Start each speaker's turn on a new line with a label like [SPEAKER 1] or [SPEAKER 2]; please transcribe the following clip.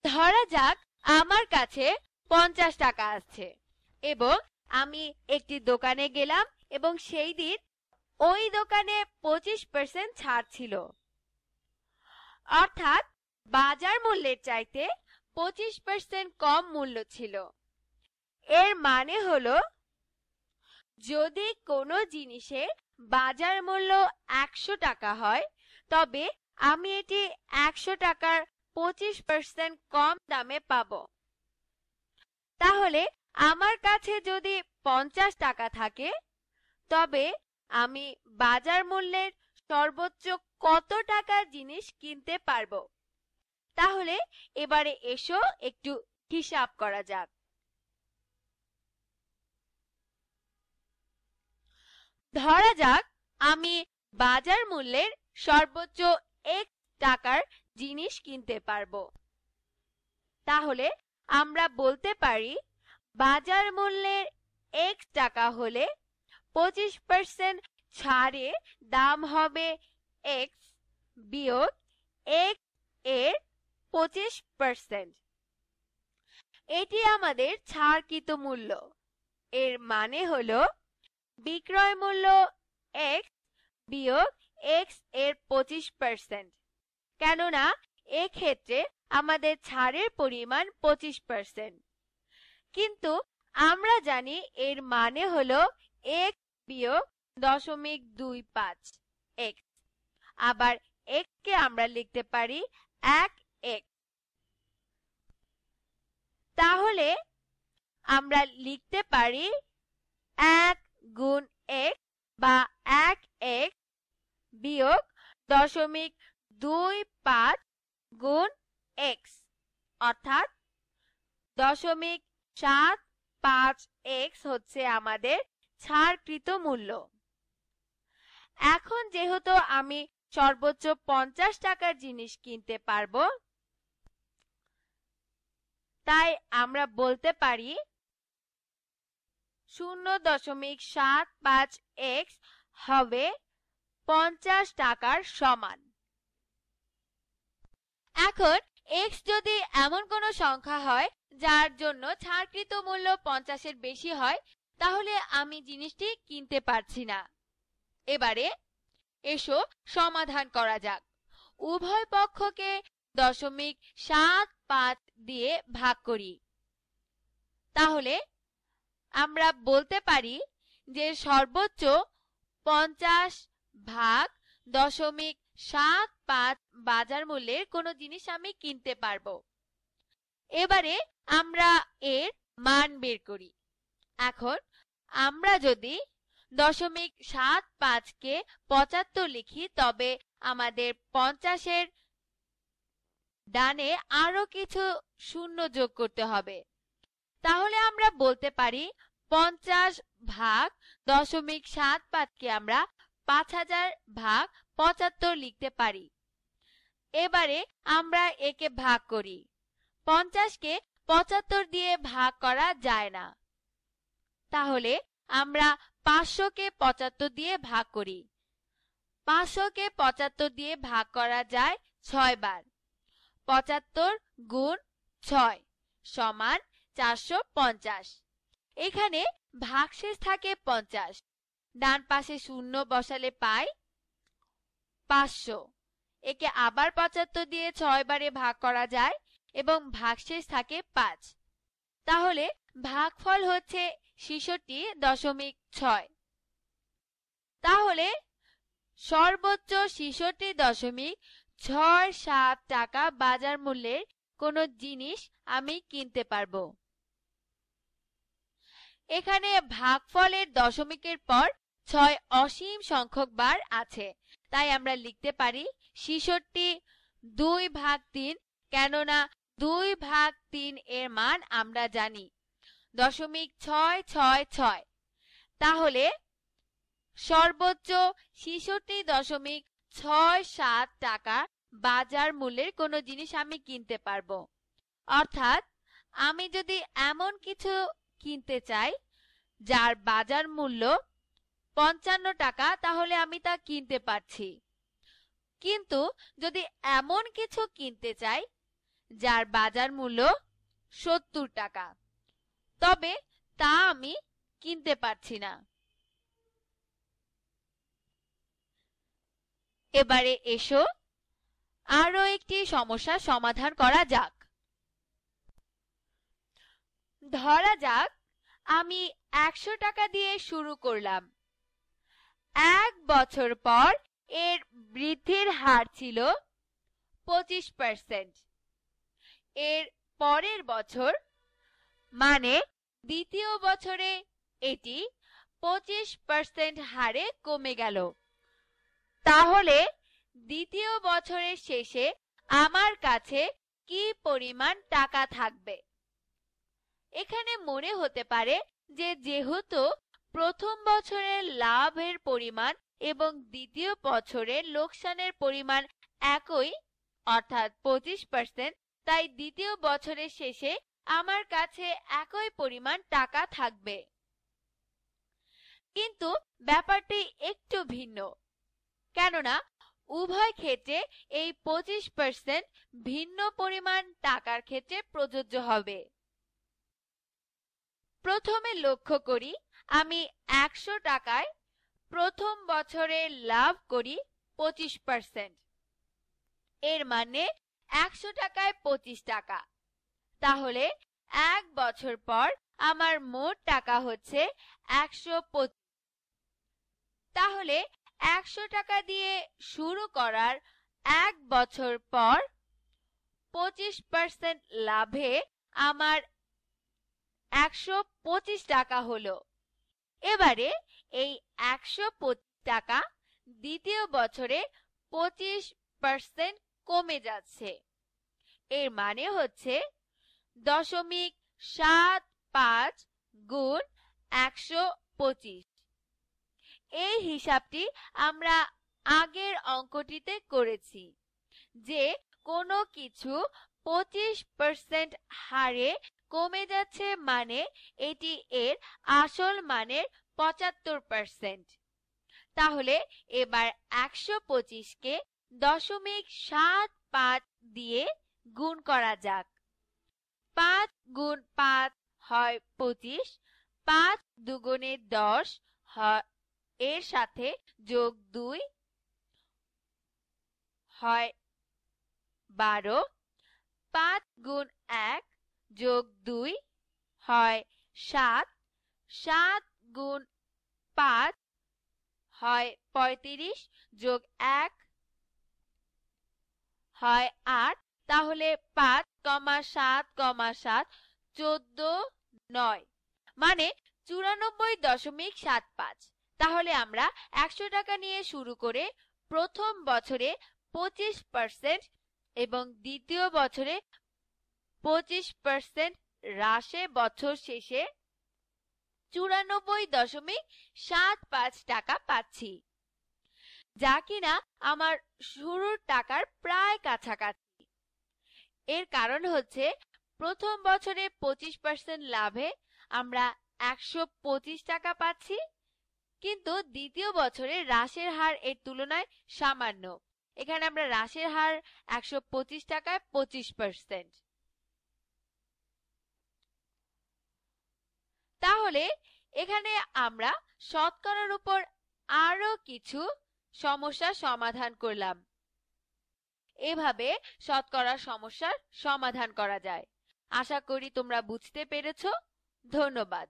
[SPEAKER 1] ধরা যাক আমার কাছে 50 টাকা আছে এবং আমি একটি দোকানে গেলাম এবং সেই দিন ওই দোকানে 25% ছাড় ছিল, অর্থাৎ বাজার মূল্যের চাইতে 25% কম মূল্য ছিল। এর মানে হলো যদি কোনো জিনিসের বাজার মূল্য 100 টাকা হয় তবে আমি এটি 100 টাকার 25% কম দামে পাবো। তাহলে আমার কাছে যদি 50 টাকা থাকে তবে আমি বাজার মূল্যের সর্বোচ্চ কত টাকার জিনিস কিনতে পারবো? তাহলে এবারে এসো একটু হিসাব করা যাক। ধরা যাক আমি বাজার মূল্যের সর্বোচ্চ 1 টাকার জিনিস কিনতে পারবো। তাহলে আমরা বলতে পারি বাজার মূল্যের 1 টাকা হলে 25% ছাড়ে দাম হবে x বিয়োগ x এর 25%। এটি আমাদের ছাড়কৃত মূল্য। এর মানে হলো বিক্রয় মূল্য x বিয়োগ x এর 25%, কেননা এক্ষেত্রে আমাদের ছাড়ের পরিমাণ 25%। কিন্তু আমরা জানি এর মানে হলো x বিয়োগ 0.25 x। আবার x কে আমরা লিখতে পারি 1x। তাহলে আমরা লিখতে পারি 1 গুণ x বা 1x বিয়োগ 0.25 গুণ x, অর্থাৎ 0.75x হচ্ছে আমাদের ছাড়কৃত মূল্য। এখন যেহেতু আমি সর্বোচ্চ 50 টাকার জিনিস কিনতে পারবো, তাই আমরা বলতে পারি 0.75x হবে 50 টাকার সমান। এখন x যদি এমন কোনো সংখ্যা হয় যার জন্য ছাড়কৃত মূল্য 50 এর বেশি হয়, তাহলে আমি জিনিসটি কিনতে পারছি না। এবারে এসো সমাধান করা যাক। উভয় পক্ষকে 0.75 দিয়ে ভাগ করি। তাহলে আমরা বলতে পারি যে সর্বোচ্চ 50 ভাগ 0.75 বাজার মূল্যের কোনো জিনিস আমি কিনতে পারবো। এবারে আমরা এর মান বের করি। এখন আমরা যদি 0.75 কে 75 লিখি তবে আমাদের 50 এর ডানে আরো কিছু শূন্য যোগ করতে হবে। তাহলে আমরা বলতে পারি 50 ভাগ 0.75 কে আমরা 5000 ভাগ 75 লিখতে পারি। এবারে আমরা একে ভাগ করি। 50 কে 75 দিয়ে ভাগ করা যায় না, তাহলে আমরা 500 কে 75 দিয়ে ভাগ করি। 500 কে 75 দিয়ে ভাগ করা যায় 6 বার। 75 গুণ 6 সমান 450। এখানে ভাগশেষ থাকে 50, ডান পাশে শূন্য বসালে পাই 500। একে আবার 75 দিয়ে 6 বারে ভাগ করা যায় এবং ভাগশেষ থাকে 5। তাহলে ভাগফল হচ্ছে 66.6। তাহলে সর্বোচ্চ 66.67 টাকা বাজার মূল্যের কোনো জিনিস আমি কিনতে পারবো। এখানে ভাগফলের দশমিকের পর 6 অসীম সংখ্যক বার আছে, তাই আমরা লিখতে পারি 66 2/3, কেননা 2/3 এর মান আমরা জানি 0.666। তাহলে সর্বোচ্চ 66.67 টাকা বাজার মূল্যের কোনো জিনিস আমি কিনতে পারবো। অর্থাৎ আমি যদি এমন কিছু কিনতে চাই যার বাজার মূল্য 55 টাকা, তাহলে আমি তা কিনতে পারছি। কিন্তু যদি এমন কিছু কিনতে চাই যার বাজার মূল্য 70 টাকা, তবে তা আমি কিনতে পারছি না। এবারে এসো আরো একটি সমস্যার সমাধান করা যাক। ধরা যাক আমি 100 টাকা দিয়ে শুরু করলাম। 1 বছর পর এর বৃদ্ধির হার ছিল 25%। এর পরের বছর মানে দ্বিতীয় বছরে এটি 25% হারে কমে গেল। তাহলে দ্বিতীয় বছরের শেষে আমার কাছে কি পরিমাণ টাকা থাকবে? এখানে মনে হতে পারে যে যেহেতু প্রথম বছরের লাভের পরিমাণ এবং দ্বিতীয় বছরের লোকসানের পরিমাণ একই, অর্থাৎ 25%, তাই দ্বিতীয় বছরের শেষে আমার কাছে একই পরিমাণ টাকা থাকবে। কিন্তু ব্যাপারটি একটু ভিন্ন, কেননা উভয় ক্ষেত্রে এই 25% ভিন্ন পরিমাণ টাকার ক্ষেত্রে প্রযোজ্য হবে। প্রথমে লক্ষ্য করি আমি 100 টাকায় প্রথম বছরে লাভ করি 25%। এর মানে 100 টাকায় 25 টাকা। তাহলে 1 বছর পর আমার মোট টাকা হচ্ছে 125। তাহলে 100 টাকা দিয়ে শুরু করার 1 বছর পর 25% লাভে আমার 125 টাকা হলো। এবারে এই 125 টাকা দ্বিতীয় বছরে 25% কমে যাচ্ছে। এর মানে হচ্ছে 0.75 গুণ 125। এই হিসাবটি আমরা আগের অঙ্কটিতে করেছি যে কোনো কিছু 25% হারে কমে যাচ্ছে মানে এটি এর আসল মানের 75%। তাহলে এবার 125কে 0.75 দিয়ে গুণ করা যাক। 5 গুণ 5 হয় 25, 5 দুগুণে 10 হয়, এর সাথে যোগ 2 হয় 12, 5 গুণ 1 যোগ 2 হয় 7, 7 গুণ 5 হয় 35, যোগ 1 হয় 8। তাহলে 5, 7, 7 14, 9 মানে 94.75। তাহলে আমরা 100 টাকা নিয়ে শুরু করে প্রথম বছরে 25% এবং দ্বিতীয় বছরে 25% হ্রাসে বছর শেষে 94.75 টাকা পাচ্ছি, যা কিনা আমার শুরুর টাকার প্রায় কাছাকাছি। এর কারণ হচ্ছে প্রথম বছরে 25% লাভে আমরা 125 টাকা পাচ্ছি, কিন্তু দ্বিতীয় বছরে হ্রাসের হার এর তুলনায় সামান্য। এখানে আমরা হ্রাসের হার 125 টাকায় 25%। তাহলে এখানে আমরা শতকরার উপর আরো কিছু সমস্যার সমাধান করলাম। এভাবে শতকরার সমস্যার সমাধান করা যায়। আশা করি তোমরা বুঝতে পেরেছো। ধন্যবাদ।